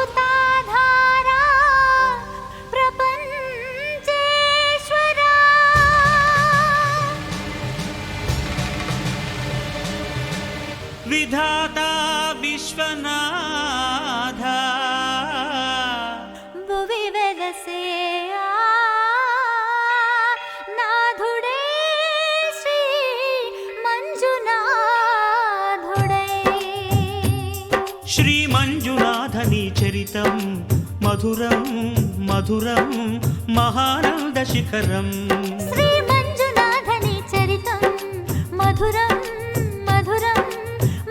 పంచభూతాధారా ప్రపంచేశ్వరా విధాత విశ్వనాథ భువి వెలసే నాథుడే శ్రీ మంజునాథుడై శ్రీ మంజునాథని చరితం మధురం మధురం మహానంద శిఖరం శ్రీ మంజునాథని చరితం మధురం మధురం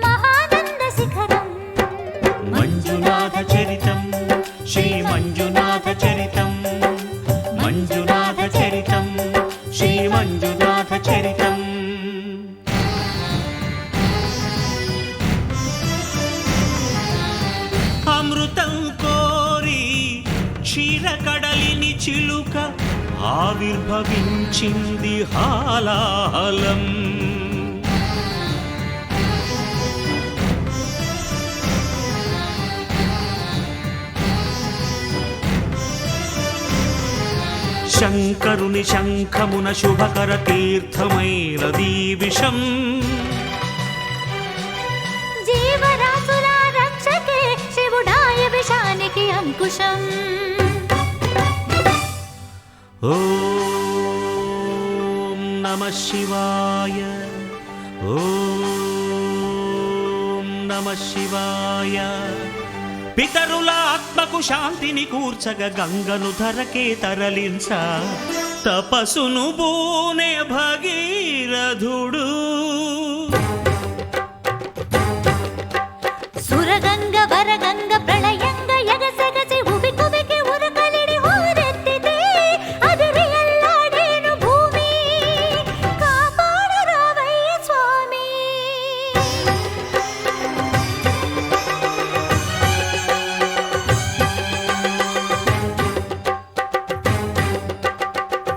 మహానంద శిఖరం మంజునాథ చరితం శ్రీ మంజునాథ చరితం మంజునాథ చరితం శ్రీ మంజునాథ చరితం అమృతం కోరి క్షీరకడలిని చిలుక ఆవిర్భవించింది హాలాహలం శంకరుని శంఖమున శుభకర తీర్థమైనదీ విషం జీవరాశుల రక్షకే శివుడాయ విషానికి అంకుశం ఓం నమః శివాయ ఓం నమః శివాయ పితరుల ఆత్మకు శాంతిని కూర్చగ గంగను ధరకే తరలించ తపసును బూనే భగీరథుడు సురగంగ వరగంగ ప్రళయంగ ఎగసెగసి ఉబి కుబికి ఉరకలిడి ఊరెత్తితే అదిరి ఎల్లాడేను భూమి కాపాడు రావయ్య స్వామి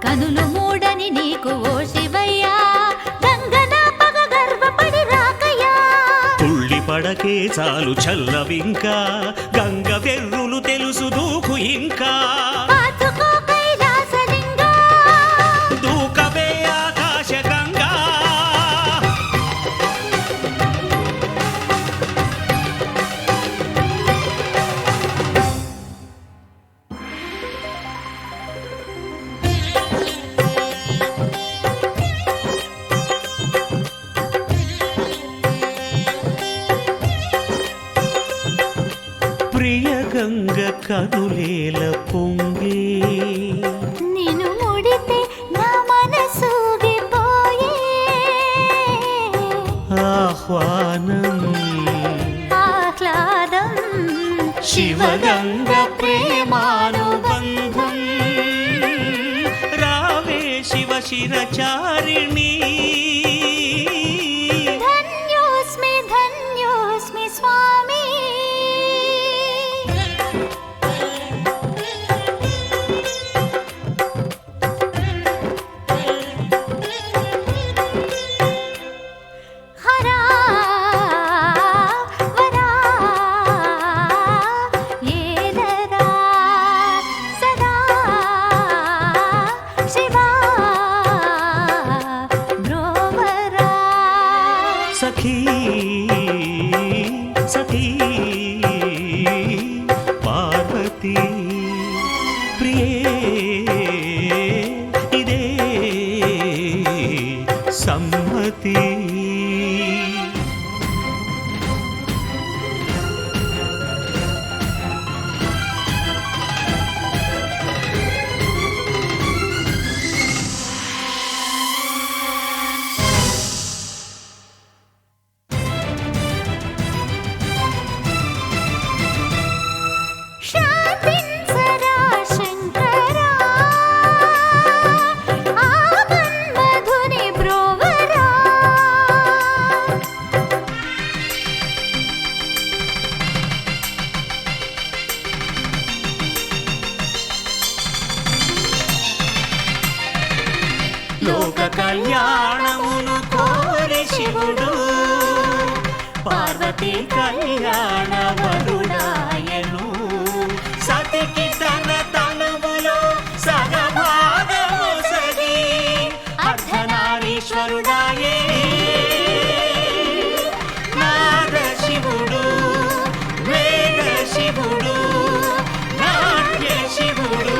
కనులు మూడని నీకు ఓ శివయ్యా గంగన పగ గర్వపడి రాకయ్యా తుళ్ళి పడకే చాలు చల్లవింకా గంగ వెర్రులు తెలుసు దూకు ఇంకా పాతుకో కైలాసలింగా దూకవే ఆకాశ గంగా ప్రియ గంగ కనులేల పొంగే నిన్ను ముడితే నా మనసూగిపోయే ఆహ్వానం ఆహ్లాదం శివగంగ ప్రేమానుబంధం రావే శివ శిరచారిణి ధన్యోస్మి ధన్యోస్మి స్వామి హరా వరా ఏలరా సదా శివా బ్రోవరా సఖీ సఖీ పార్వతీ ప్రియే ఇదే సమ్మతి శాంతించరా శంకరా ఆమన్మధుని బ్రోవరా లోక కళ్యాణమును కోరి శివుడు పార్వతీ కళ్యాణ వరుడాయను సతికి తన తనువులో సగభాగము సగి అర్ధనారీశ్వరుడాయే నాద శివుడు వేద శివుడు నాట్య శివుడు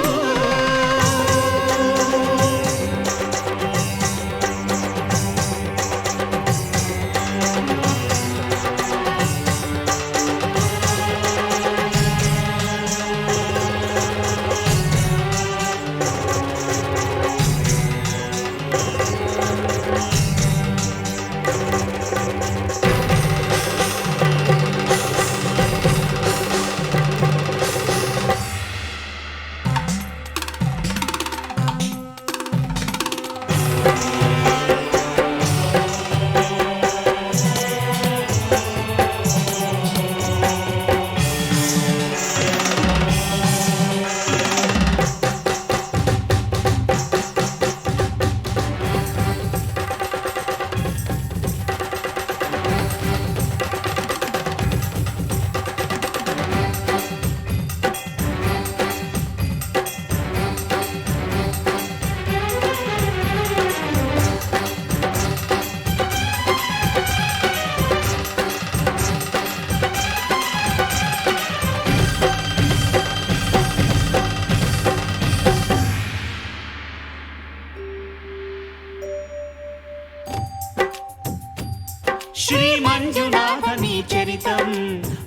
శ్రీ మంజునాథని చరితం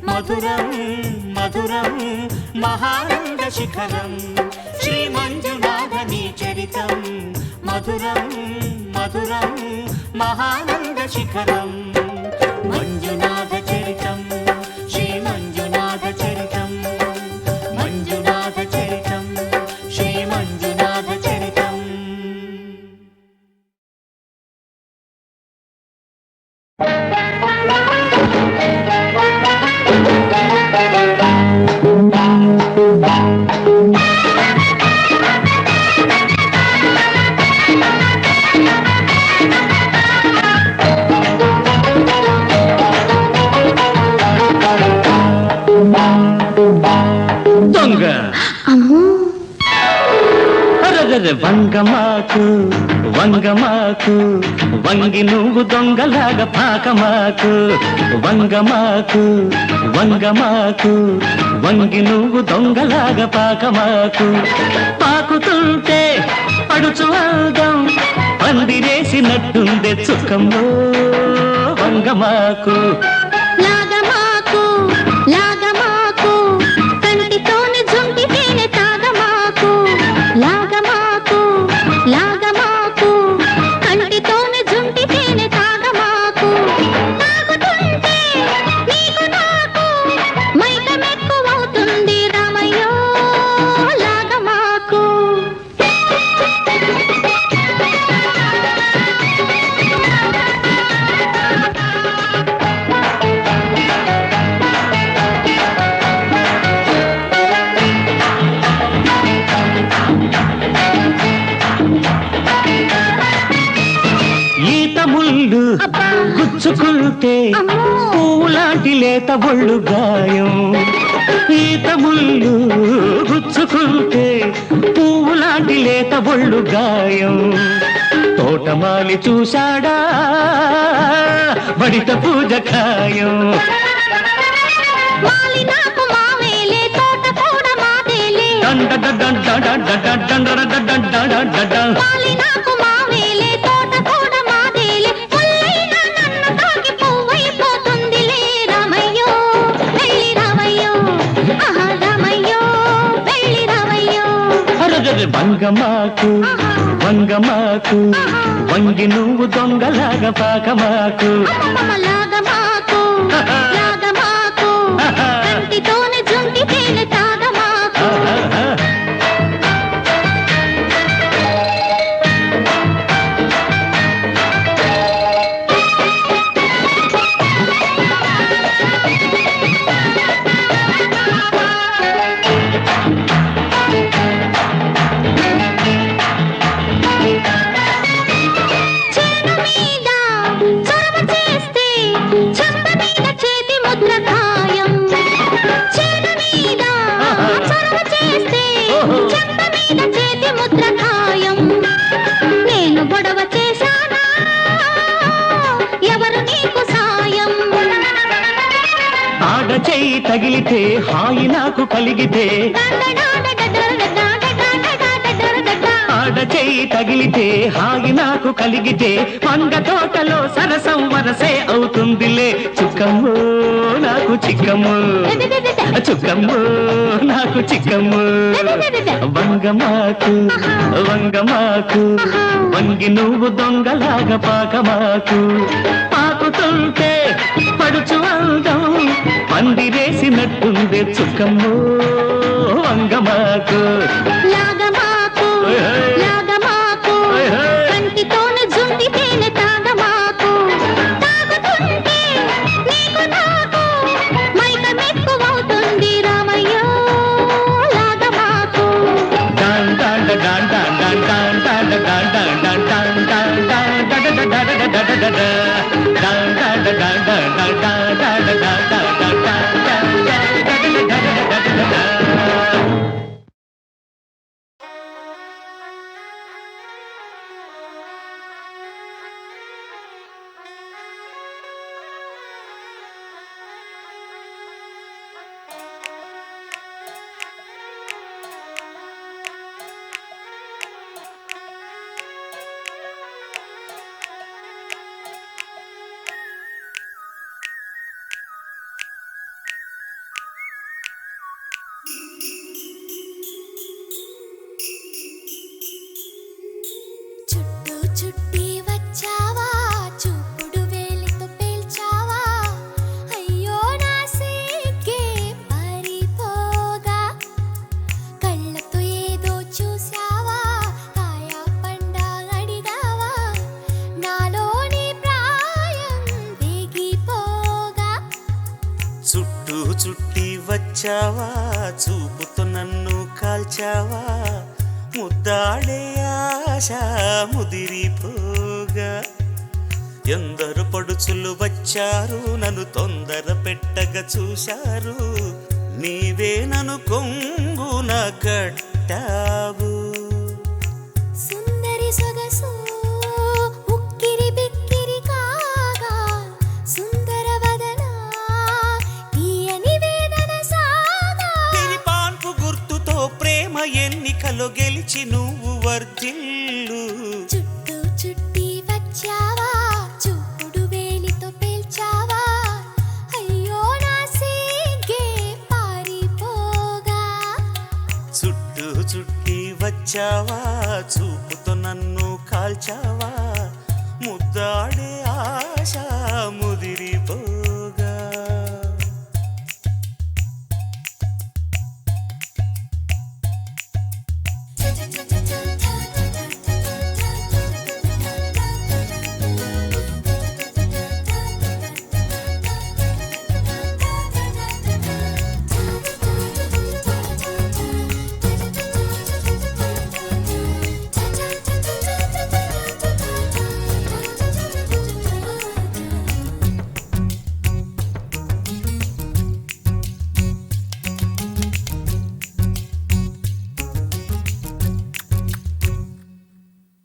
మధురం మధురం మహానంద శిఖరం శ్రీ మంజునాథని చరితం మధురం మధురం మహానంద శిఖరం మంజునాథ చరితం శ్రీ మంజునాథ చరితం మంజునాథ చరితం శ్రీ మంజునాథ చరితం దొంగ వంగమాకు వంగమాకు వంగి నువ్వు దొంగలాగా పాకమాకు వంగమాకు వంగమాకు వంగి నువ్వు దొంగలాగా పాకమాకు పాకుతుంటే పడుచు అందం పందిరేసినట్టుందే చుక్కమ్మో వంగమాకు లాగమాకు లాగమాకు కంటితోనే జుంటితేనే తాగమాకు లాగమాకు లాగమాకు కంటితోనే జుంటితేనే తాగమాకు తాగుతుంటే నీకు నాకు మైకమెక్కువవుతుంది రామయ్యో లాగమాకు ముళ్ళు గుచ్చుకుంటే పూలాంటి లేత ఒళ్ళు గాయం ఈత ముళ్ళు గుచ్చుకుంటే పూలాంటి లేత ఒళ్ళు గాయం తోటమాలి చూశాడా బడిత పూజ ఖాయం వంగమాకు వంగమాకు వంగి నువ్వు దొంగలాగా పాకమాకు లాగమాకు లాగమాకు కంటితోనే జుంటితేనే తాగమాకు చేను మీద చొరవ చేస్తే చెయ్యి తగిలితే హాయి నాకు కలిగితే ఆడ చెయ్యి తగిలితే హాయి నాకు కలిగితే వంగ తోటలో సరసం వరసే అవుతుందిలే చుక్కమ్ము నాకు చిక్కమ్ము చుక్కమ్ము నాకు చిక్కమ్ము వంగమాకు వంగమాకు వంగి నువ్వు దొంగలాగా పాకమాకు పాకుతుంటే పడుచు అందం పందిరేసినట్టుంది చుక్కమ్ము వంగమాకు లాగమాకు లాగమాకు కంటితోనే జుంటి తేనె తాగమాకు తాగుతుంటే నీకు నాకు మైకం ఎక్కువవుతుంది రామయ్య లాగమాకు డాన్ డాన్ డాన్ డాన్ డాన్ డాన్ డాన్ డాన్ డాన్ డాన్ డాన్ డాన్ డాన్ డాన్ డాన్ డాన్ చుట్టూ చుట్టి వచ్చావా చూపుడు వేలితో పేల్చావా అయ్యో నా సిగ్గే పారిపోగా కళ్ళతో ఏదో చూసావా కాయ పండ అడిగావా నాలోని ప్రాయం వేగిపోగా చుట్టూ చుట్టి వచ్చావా చూపుతో నన్ను కాల్చావా ముద్దాడే ఆశ ముదిరిపోగా ఎందరు పడుచులు వచ్చారు నన్ను తొందర పెట్టగా చూశారు నీవే నన్ను కొంగున కట్టావు సుందరి సొగసు ఉక్కిరి బిక్కిరి కాగా సుందర వదన తీయని వేదన సాగా తిరి పాన్పు గుర్తుతో ప్రేమ ఎన్నికలో గెలిచి నువ్వు వర్ధిల్లు చుట్టూ చుట్టి వచ్చావా చూపుడు వేలితో పేల్చావా అయ్యో నా సిగ్గే పారిపోగా చుట్టూ చుట్టి వచ్చావా చూపుతో నన్ను కాల్చావా ముద్దాడే ఆశ ముదిరిపోగా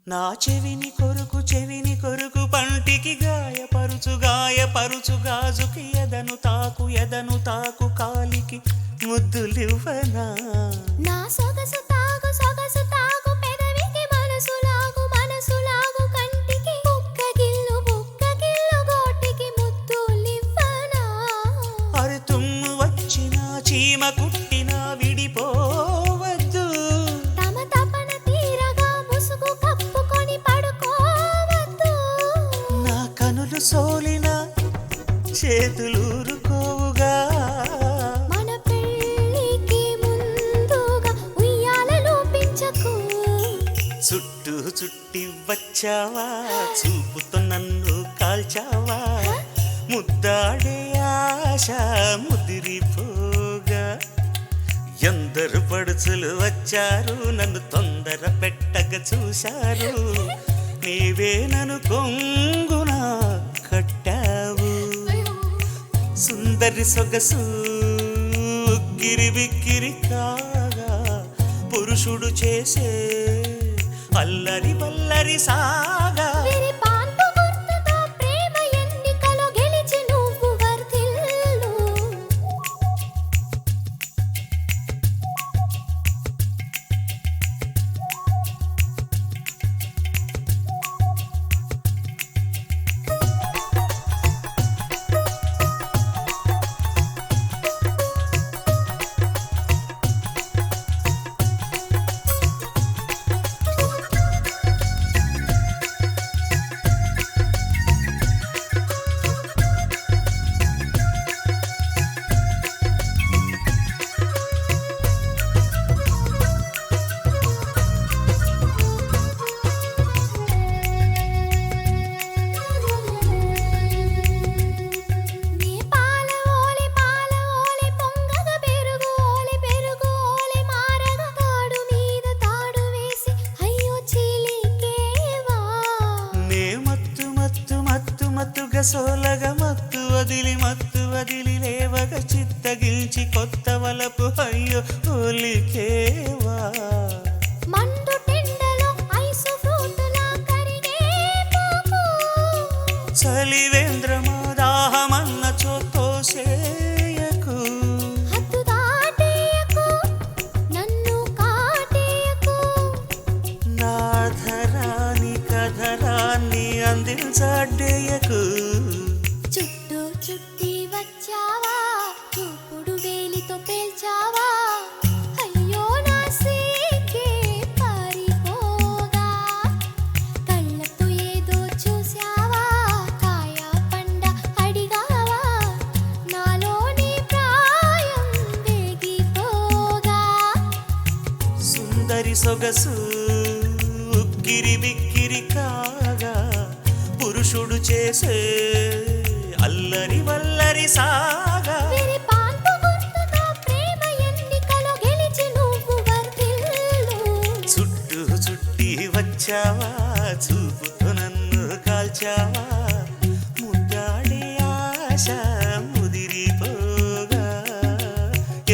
నా చెవిని కొరుకు పంటికి గాయపరుచు గాజుకి ఎదను తాకు కాలికి ముద్దులివ్వనా నా సొగసు తాగు పెదవికి మనసు లాగు కంటికి బుక్క గిల్లు గోటికి ముద్దులివ్వనా అరే తుమ్ము వచ్చినా చీమ కుట్టినా విడిపోవద్దు తమ తపన తీరగా ముసుగు కప్పుకొని పడుకోవద్దు నా కనులు సోలిన చేతులూరుకోవుగా మన పెళ్ళికి ముందుగా ఉయ్యాలలో పెంచకు చుట్టూ చుట్టి వచ్చావా చూపుతో నన్ను కాల్చావా ముద్దాడే ఆశ ముదిరిపోగా ఎందరు పడుచులు వచ్చారు నన్ను తొందర పెట్టగా చూశారు నీవే నన్ను కొంగున కట్టావు సుందరి సొగసు గిరిబిక్కిరి కాగా పురుషుడు చేసే అల్లరి వల్లరి సాగా వీరి పాన్పు గుర్తుతో ప్రేమ ఎన్నికలో గెలిచి నువ్వు వర్ధిల్లు మత్తు వదిలి లేవగ చిత్తగిల్చి కొత్త వలపు అయ్యో ఒలికేవా మండు టెండలో ఐసు ఫ్రూటులా కరిగే పోకు చలివేంద్రమా దాహమన్న చోతోసేయకు హద్దు దాటేయకు నన్ను కాటేయకు నాధరాని కధరాన్ని అందించడేయకు చుట్టూ చుట్టి వచ్చావా చూపుడు వేలితో పేల్చావా అయ్యో నా సీకే పారిపోగా కళ్ళతో ఏదో చూసావా కాయ పండ అడిగావా నాలోని ప్రాయం వేగిపోగా సుందరి సొగసు ఉక్కిరి బిక్కిరి కాగా పురుషుడు చేసే అల్లరి వల్లరి సాగా వేరే పాన్పు గుర్తుతో ప్రేమ ఎన్నికలో గెలిచి నువ్వు వర్ధిల్లు చుట్టూ చుట్టి వచ్చావా చూపుతో నన్ను కాల్చావా ముద్దాడే ఆశ ముదిరిపోగా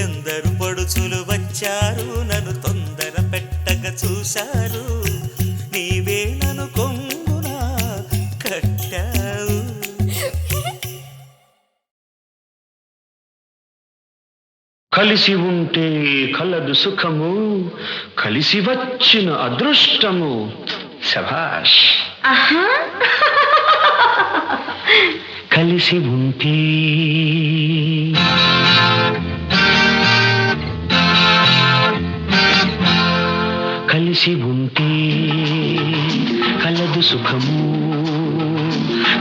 ఎందరు పడుచులు వచ్చారు నన్ను తొందర పెట్టక చూశారు నీవే నన్ను కొంగున కట్టావు కలిసి ఉంటే కలదు సుఖము కలిసి వచ్చిన అదృష్టము శభాష్ కలిసి ఉంటే కలిసి ఉంటే కలదు సుఖము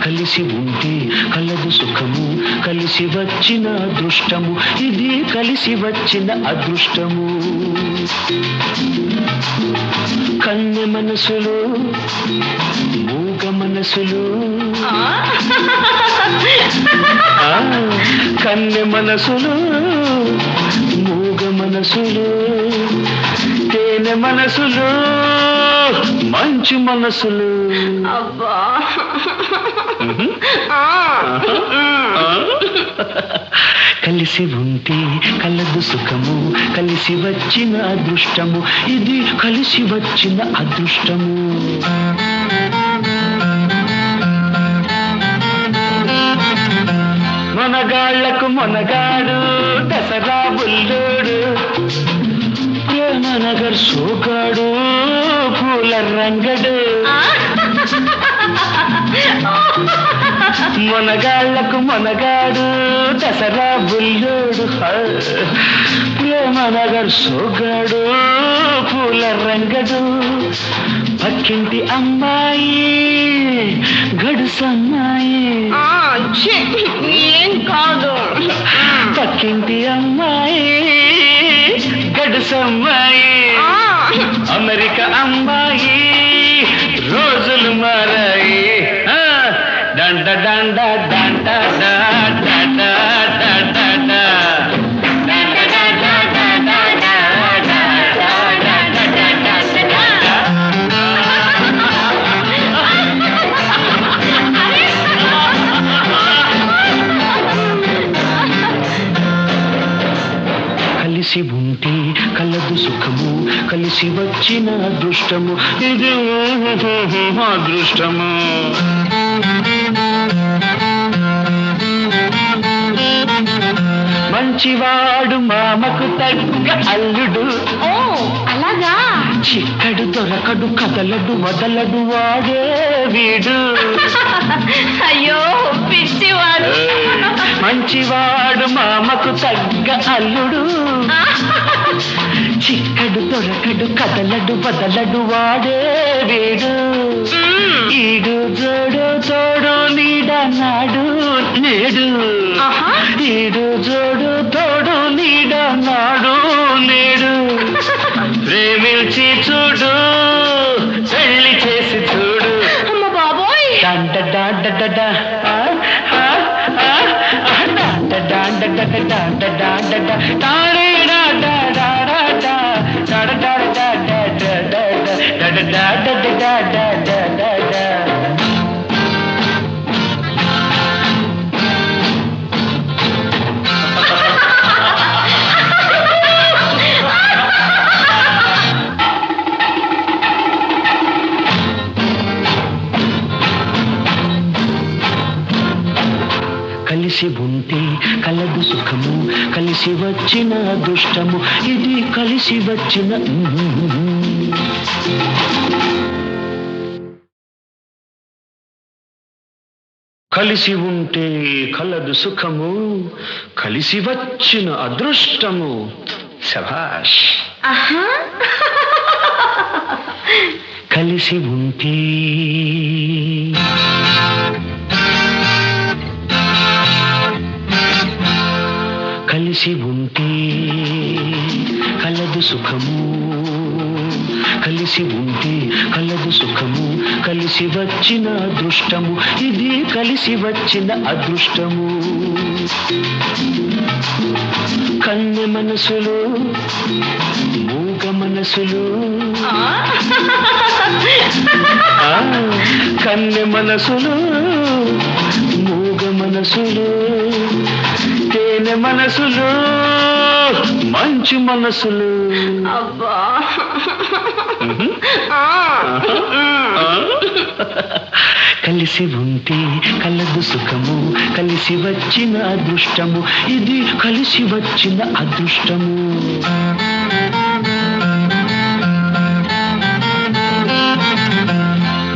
కలిసి ఉంటే కలదు సుఖము కలిసి వచ్చిన అదృష్టము ఇది కలిసి వచ్చిన అదృష్టము కన్నె మనసులు మూగ మనసులు కన్నె మనసులు మూగ మనసులు తేనె మనసులు మంచు మనసులు కలిసి ఉంటే కలదు సుఖము కలిసి వచ్చిన అదృష్టము ఇది కలిసి వచ్చిన అదృష్టము మనగాళ్లకు మనగాడు దసరా బుల్లోడు ప్రేమనగర్ సోగాడు పూల రంగడు మనగాళ్లకు మనగాడు దసరా బుల్లోడు ప్రేమనగర్ సోగాడు పూల రంగడు పక్కింటి అమ్మాయి గడుసమ్మాయి ఏం కాదు పక్కింటి అమ్మాయి గడుసమ్మాయి అమెరికా అమ్మాయి రోజులు మారాయి డండ డండ డండ డండ డండ డండ కలిసి ఉంటే కలదు సుఖము కలిసి వచ్చిన అదృష్టము ఇది అదృష్టము మంచివాడు మామకు తగ్గ అల్లుడు అలాగా చిక్కడు దొరకడు కదలడు వదలడు వాడే వీడు అయ్యో పిచ్చివాడు మంచివాడు మామకు తగ్గ అల్లుడు చిక్కడు దొరకడు కదలడు వదలడు వాడే వీడు ఈడు జోడు తోడు నీడ నాడు నేడు ఈడు జోడు తోడు నీడ నాడు నేడు ప్రేమించి చూడు పెళ్లి చేసి చూడు అమ్మ బాబోయ్ డండ డండ డండ కలదు సుఖము కలిసి వచ్చిన అదృష్టము ఇది కలిసి వచ్చిన కలిసి ఉంటే కలదు సుఖము కలిసి వచ్చిన అదృష్టము శభాష్ ఆహా కలిసి ఉంటే కలిసి ఉంటే కలదు సుఖము కలిసి ఉంటే కలదు సుఖము కలిసి వచ్చిన అదృష్టము ఇది కలిసి వచ్చిన అదృష్టము కన్నె మనసులు మూగ మనసులు కన్నె మనసులు మూగ మనసులు తేనె మనసులు మంచు మనసులు అబ్బా కలిసి ఉంటే కలదు సుఖము కలిసి వచ్చిన అదృష్టము ఇది కలిసి వచ్చిన అదృష్టము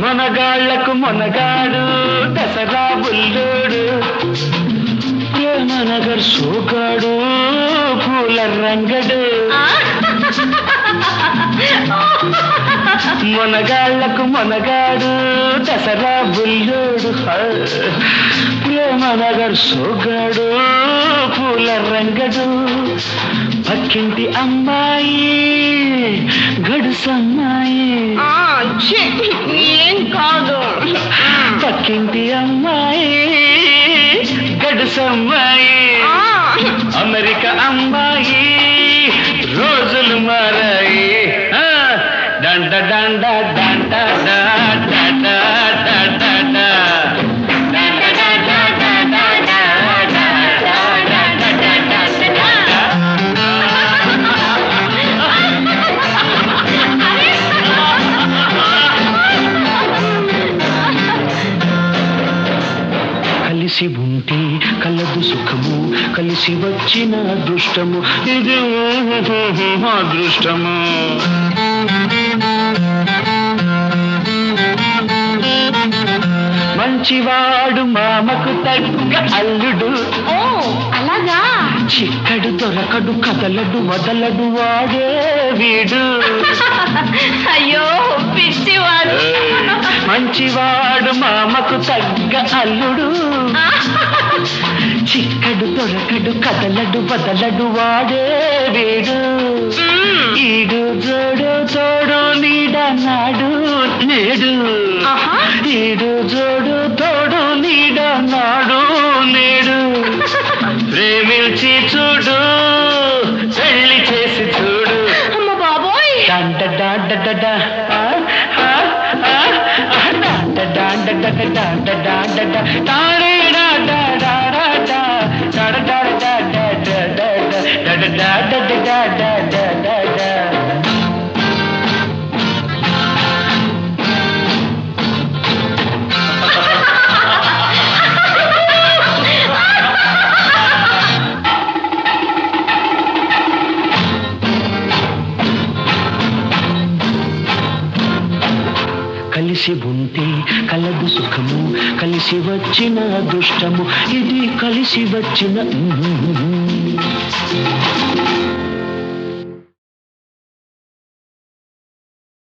మనగాళ్లకు మనగాడు దసరా బుల్లోడు ప్రేమనగర్ సోగాడు పూల రంగడు మనగాళ్లకు మనగాడు దసరా బుల్లోడు ప్రేమనగర్ సోగాడు పూల రంగడు పక్కింటి అమ్మాయి గడుసమ్మాయి ఏం కాదు పక్కింటి అమ్మాయి గడుసమ్మాయి అమెరికా అమ్మాయి రోజులు మారాయి డండ డండ డండ డండ డండ కలిసి ఉంటే కలదు సుఖము కలిసి వచ్చిన అదృష్టము ఇది అదృష్టము మంచివాడు మామకు తగ్గ అల్లుడు ఓ అలాగా చిక్కడు దొరకడు కదలడు వదలడు వాడే వీడు అయ్యో పిచ్చివాడు మంచివాడు మామకు తగ్గ అల్లుడు చిక్కడు దొరకడు కదలడు వదలడు వాడే వీడు ఈడు జోడు తోడు నీడ నాడు నేడు ఈడు జోడు తోడు నీడ నాడు నేడు ప్రేమించి చూడు పెళ్లి చేసి చూడు అమ్మ బాబోయ్ డండ డండ డండ కలిసి ఉంటే కలదు సుఖము కలిసి వచ్చిన అదృష్టము ఇది కలిసి వచ్చిన